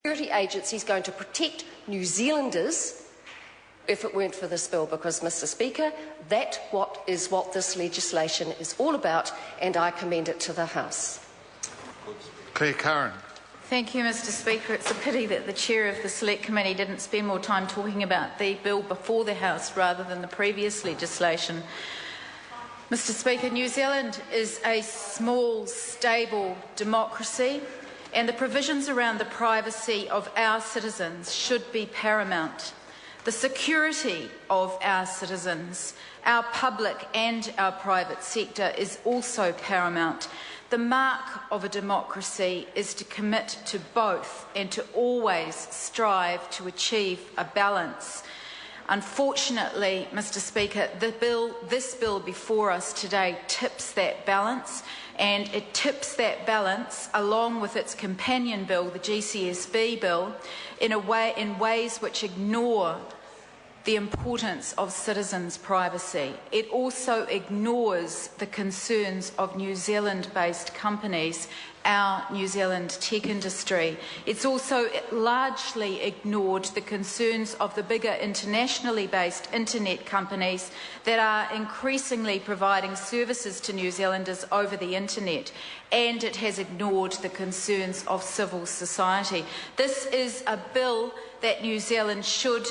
security agencies going to protect New Zealanders if it weren't for this bill? Because, Mr Speaker, that is what this legislation is all about, and I commend it to the House. Claire Curran. Thank you, Mr Speaker. It's a pity that the Chair of the Select Committee didn't spend more time talking about the bill before the House rather than the previous legislation. Mr Speaker, New Zealand is a small, stable democracy, and the provisions around the privacy of our citizens should be paramount. The security of our citizens, our public and our private sector, is also paramount. The mark of a democracy is to commit to both and to always strive to achieve a balance. Unfortunately, Mr Speaker, this bill before us today tips that balance, and it tips that balance along with its companion bill, the GCSB bill, in ways which ignore the importance of citizens' privacy. It also ignores the concerns of New Zealand-based companies, our New Zealand tech industry. It's also largely ignored the concerns of the bigger internationally based internet companies that are increasingly providing services to New Zealanders over the internet, and it has ignored the concerns of civil society. This is a bill that New Zealand should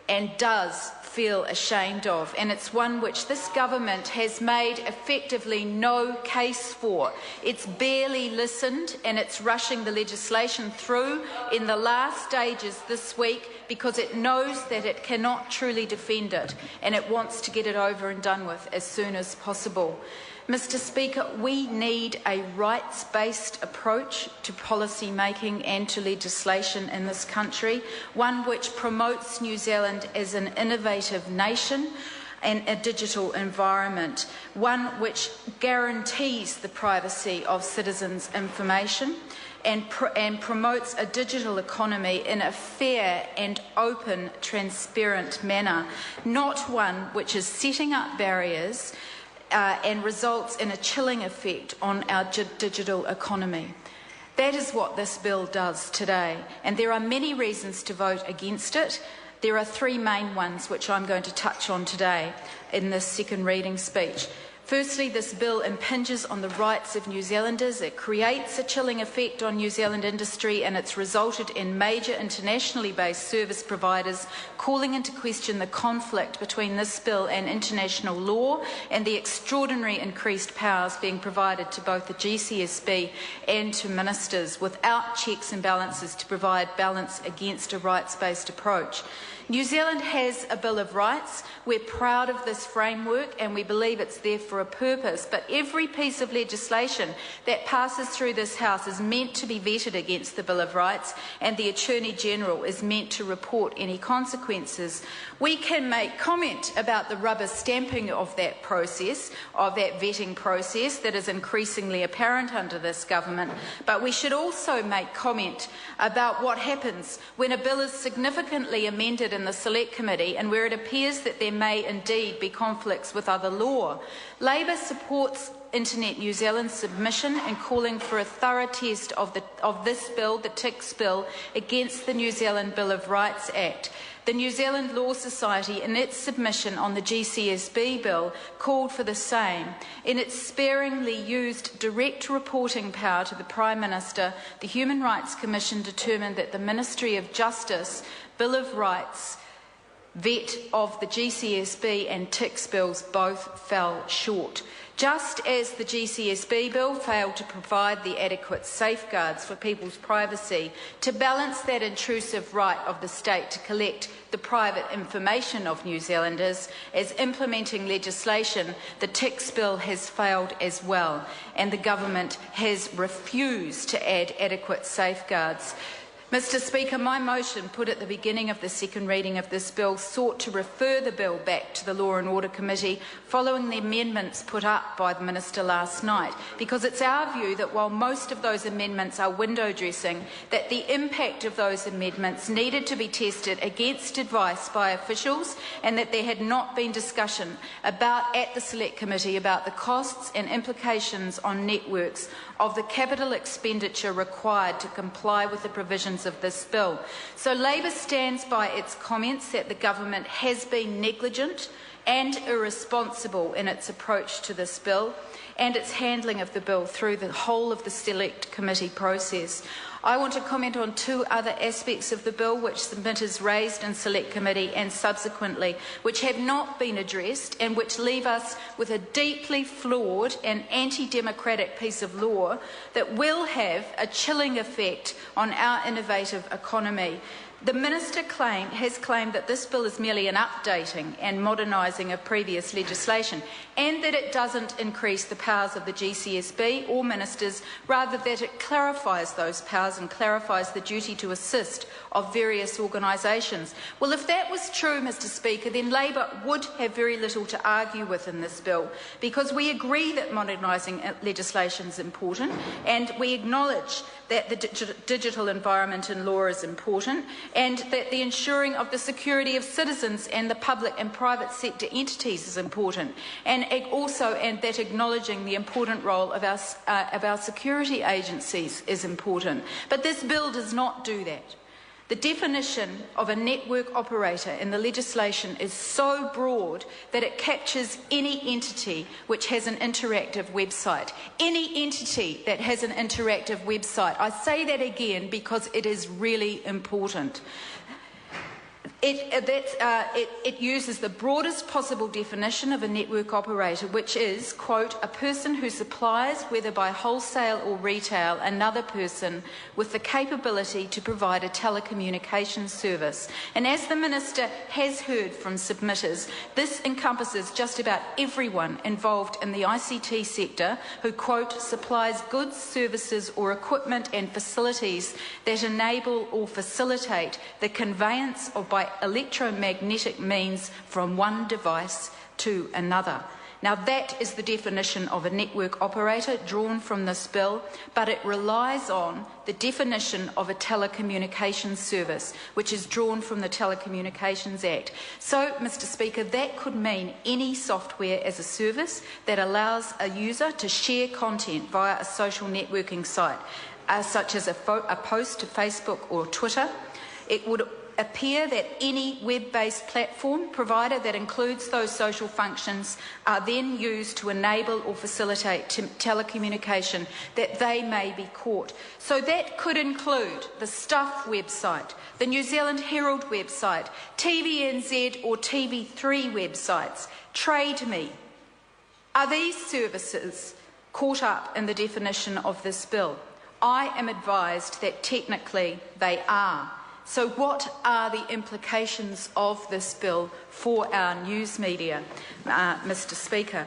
and does feel ashamed of, and it's one which this government has made effectively no case for. It's barely listened, and it's rushing the legislation through in the last stages this week because it knows that it cannot truly defend it, and it wants to get it over and done with as soon as possible. Mr Speaker, we need a rights-based approach to policy making and to legislation in this country, one which promotes New Zealand as an innovative nation and a digital environment, one which guarantees the privacy of citizens' information and promotes a digital economy in a fair and open, transparent manner, not one which is setting up barriers and results in a chilling effect on our digital economy. That is what this bill does today, and there are many reasons to vote against it. There are three main ones which I'm going to touch on today in this second reading speech. Firstly, this bill impinges on the rights of New Zealanders. It creates a chilling effect on New Zealand industry, and it's resulted in major internationally based service providers calling into question the conflict between this bill and international law and the extraordinary increased powers being provided to both the GCSB and to ministers without checks and balances to provide balance against a rights-based approach. New Zealand has a Bill of Rights. We're proud of this framework and we believe it's there for a purpose, but every piece of legislation that passes through this House is meant to be vetted against the Bill of Rights, and the Attorney-General is meant to report any consequences. We can make comment about the rubber stamping of that process, of that vetting process that is increasingly apparent under this government, but we should also make comment about what happens when a bill is significantly amended in the Select Committee and where it appears that there may indeed be conflicts with other law. Labor supports Internet New Zealand's submission and calling for a thorough test of this bill, the TICS bill, against the New Zealand Bill of Rights Act. The New Zealand Law Society, in its submission on the GCSB bill, called for the same. In its sparingly used direct reporting power to the Prime Minister, the Human Rights Commission determined that the Ministry of Justice Bill of Rights vet of the GCSB and TICS bills both fell short. Just as the GCSB bill failed to provide the adequate safeguards for people's privacy to balance that intrusive right of the state to collect the private information of New Zealanders as implementing legislation, the TICS bill has failed as well, and the government has refused to add adequate safeguards. Mr Speaker, my motion put at the beginning of the second reading of this bill sought to refer the bill back to the Law and Order Committee following the amendments put up by the Minister last night, because it's our view that while most of those amendments are window dressing, that the impact of those amendments needed to be tested against advice by officials, and that there had not been discussion at the Select Committee about the costs and implications on networks of the capital expenditure required to comply with the provisions provisions of this bill. So Labor stands by its comments that the government has been negligent and irresponsible in its approach to this bill and its handling of the bill through the whole of the Select Committee process. I want to comment on two other aspects of the bill which submitters raised in Select Committee and subsequently, which have not been addressed and which leave us with a deeply flawed and anti-democratic piece of law that will have a chilling effect on our innovative economy. The Minister has claimed that this bill is merely an updating and modernising of previous legislation and that it doesn't increase the powers of the GCSB or ministers, rather that it clarifies those powers and clarifies the duty to assist of various organisations. Well, if that was true, Mr Speaker, then Labor would have very little to argue with in this bill, because we agree that modernising legislation is important and we acknowledge that the digital environment in law is important, and that the ensuring of the security of citizens and the public and private sector entities is important, and that acknowledging the important role of our security agencies is important. But this bill does not do that. The definition of a network operator in the legislation is so broad that it captures any entity which has an interactive website. Any entity that has an interactive website. I say that again because it is really important. It uses the broadest possible definition of a network operator, which is, quote, a person who supplies, whether by wholesale or retail, another person with the capability to provide a telecommunications service. And as the Minister has heard from submitters, this encompasses just about everyone involved in the ICT sector who, quote, supplies goods, services or equipment and facilities that enable or facilitate the conveyance of by electromagnetic means from one device to another. Now that is the definition of a network operator drawn from this bill, but it relies on the definition of a telecommunications service, which is drawn from the Telecommunications Act. So, Mr Speaker, that could mean any software as a service that allows a user to share content via a social networking site, such as a post to Facebook or Twitter. It would appear that any web-based platform provider that includes those social functions are then used to enable or facilitate telecommunication, that they may be caught. So that could include the Stuff website, the New Zealand Herald website, TVNZ or TV3 websites, Trade Me. Are these services caught up in the definition of this bill? I am advised that technically they are. So what are the implications of this bill for our news media, Mr Speaker?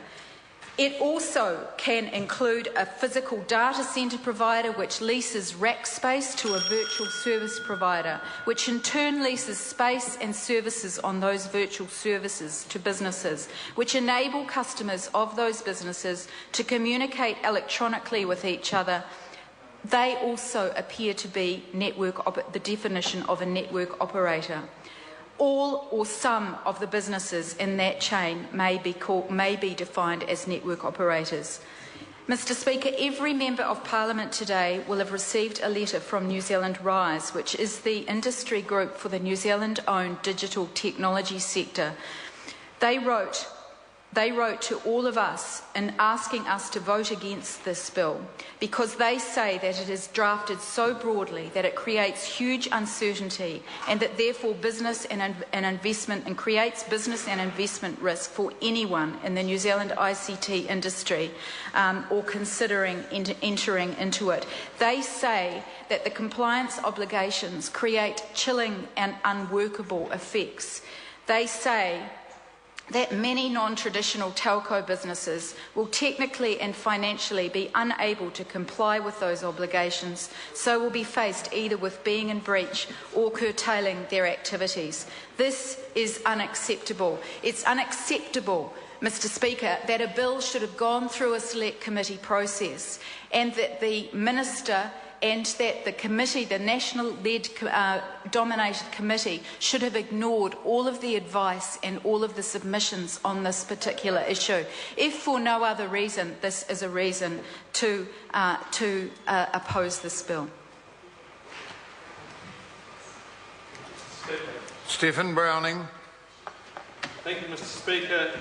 It also can include a physical data centre provider which leases rack space to a virtual service provider, which in turn leases space and services on those virtual services to businesses, which enable customers of those businesses to communicate electronically with each other. They also appear to be the definition of a network operator. All or some of the businesses in that chain may be defined as network operators. Mr Speaker, every Member of Parliament today will have received a letter from New Zealand Rise, which is the industry group for the New Zealand-owned digital technology sector. They wrote to all of us in asking us to vote against this bill because they say that it is drafted so broadly that it creates huge uncertainty and that therefore creates business and investment risk for anyone in the New Zealand ICT industry or considering entering into it. They say that the compliance obligations create chilling and unworkable effects. They say that many non-traditional telco businesses will technically and financially be unable to comply with those obligations, so will be faced either with being in breach or curtailing their activities. This is unacceptable. It's unacceptable, Mr Speaker, that a bill should have gone through a select committee process and that the Minister and that the committee, the national-led dominated committee, should have ignored all of the advice and all of the submissions on this particular issue. If for no other reason, this is a reason to oppose this bill. Stephen Browning. Thank you, Mr. Speaker.